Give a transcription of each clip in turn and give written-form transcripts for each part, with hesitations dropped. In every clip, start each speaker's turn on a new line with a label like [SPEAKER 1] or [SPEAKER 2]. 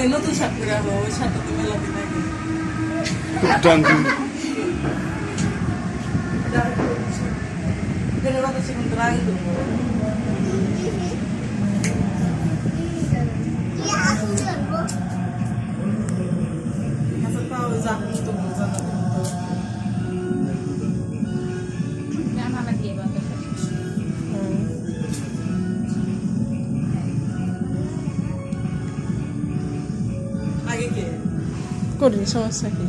[SPEAKER 1] নতুন শার্ট করে আনো ওই শার্টটা তো মেলা দিন আগে আগে কে
[SPEAKER 2] করি সমস্যা কি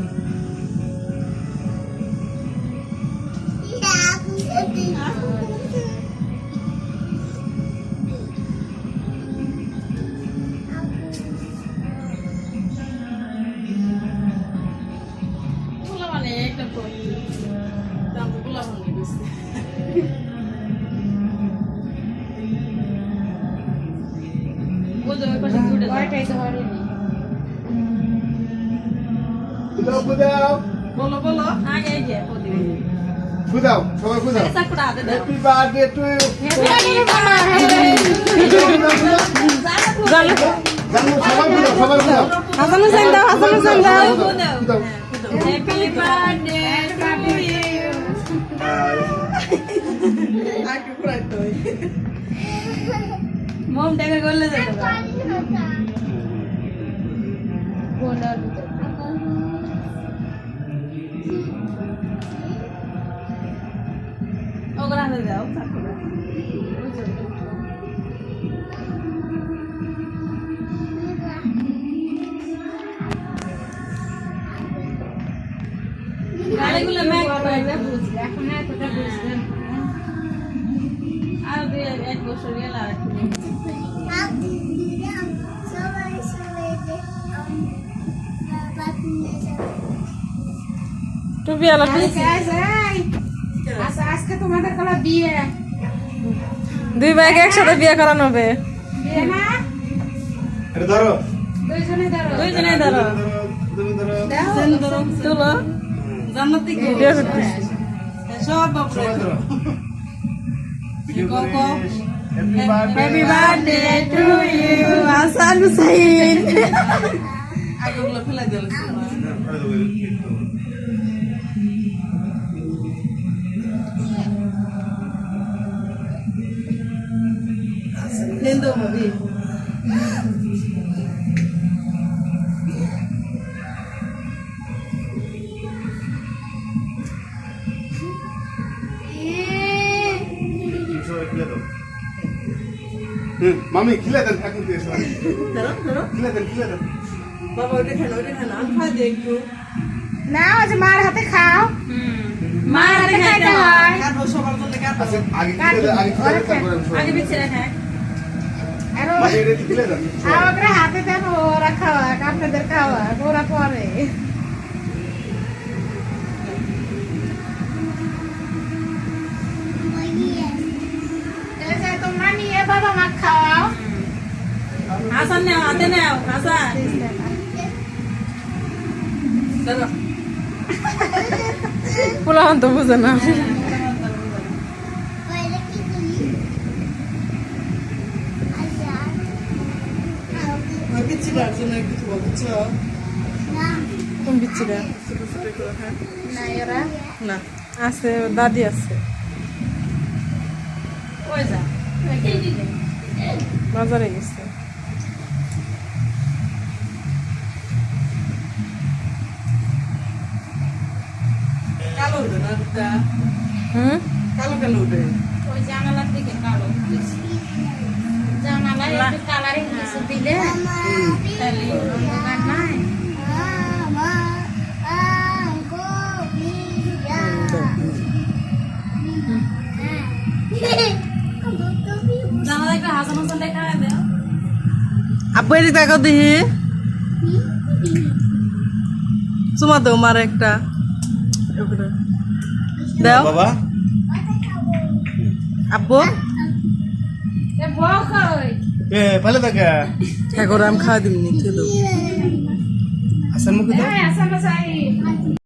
[SPEAKER 1] বলো বলো
[SPEAKER 3] আগে গিয়ে
[SPEAKER 4] খুদাও সবাই খুদাও হ্যাপি বার্থডে টু ইউ জানো সবাই খুদাও
[SPEAKER 2] হাসানো সাইন দাও হাসানো সাইন দাও
[SPEAKER 4] খুদাও
[SPEAKER 3] হ্যাপি বার্থডে টু ইউ
[SPEAKER 1] আগে পুরাইতো
[SPEAKER 3] মম দেখা করলে যেতে ওগুলো হাতে দাও গাড়িগুলো ম্যাক করে বুঝলে এখন এতটা বুঝলেন আর 1 বছর গেল আর
[SPEAKER 2] টুপি আলা
[SPEAKER 5] আজকে তোমাদের কলা বিয়ে
[SPEAKER 2] দুই ভাইকে একসাথে বিয়ে করানো হবে
[SPEAKER 5] বিয়ে না
[SPEAKER 4] এটা ধরো
[SPEAKER 3] দুইজনে ধরো
[SPEAKER 4] তুমি ধরো
[SPEAKER 2] তুলো
[SPEAKER 1] জান্নাতি গো
[SPEAKER 2] বিয়ে করতেছি
[SPEAKER 1] সব বাবু
[SPEAKER 4] সবাই ধরো ভিডিও
[SPEAKER 1] কও, কও।
[SPEAKER 4] করে happy birthday
[SPEAKER 3] happy birthday to you Hasan Hussain
[SPEAKER 1] আগে ওগুলো ফেলাই দিল হিন্দু মুভি
[SPEAKER 4] সবাই খুলে দাও মামি খিলে দেন এখন দিয়ে সবাই
[SPEAKER 1] ধরো ধরো
[SPEAKER 4] খিলে দেন
[SPEAKER 1] বাবা ওইটা খান আমি খাই দিই একটু
[SPEAKER 5] না ওই যে মার হাতে খাও
[SPEAKER 3] মার হাতে খাইতে হয়
[SPEAKER 1] কাটবো সবার জন্য কাটবো
[SPEAKER 4] আচ্ছা আগে খিলে দেন আগে খিলে দেন তারপরে আমি
[SPEAKER 3] আগে পিছিয়ে রাখা
[SPEAKER 5] আর
[SPEAKER 4] মামি এটা খিলে দেন
[SPEAKER 5] ওরা হাতে দেন ওরা খাওয়া আপনাদের খাওয়া ওরা পরে এই যে তোমরা নিয়ে বাবা মা খাওয়াও
[SPEAKER 3] হাসান নাও হাতে নাও হাসান
[SPEAKER 1] ধরো
[SPEAKER 2] পোলাহন তো বুঝে না
[SPEAKER 1] বিচ্ছিটার জন্য কিছু বলছো
[SPEAKER 2] কোন বিচ্ছিরা
[SPEAKER 1] ছোট ছোট করে হ্যাঁ
[SPEAKER 5] না এরা
[SPEAKER 1] না
[SPEAKER 2] আছে ওর দাদি আছে
[SPEAKER 3] ওই যা
[SPEAKER 2] বাজারে গেছে
[SPEAKER 1] কালো উঠে না দুটা কালো কালো উঠে
[SPEAKER 3] ওই জানালার দিকে কালো
[SPEAKER 5] জানালায় একটু কালারিং কিছু দিলে
[SPEAKER 3] তাহলে
[SPEAKER 5] অন্ধকার নাই
[SPEAKER 3] জানালা একটা হাসান হাসান দেখা দেও
[SPEAKER 1] আব্বু এদিকে তাকাও দেখি চুমা দাও মার একটা দাও
[SPEAKER 4] বাবা
[SPEAKER 1] আব্বু
[SPEAKER 5] এ বউ কই
[SPEAKER 4] এ ভালো থাকে
[SPEAKER 1] এখন আমি খাওয়া দিবি নিচে দাও
[SPEAKER 4] হাসান মুখে দাও
[SPEAKER 5] এই আসাম সাই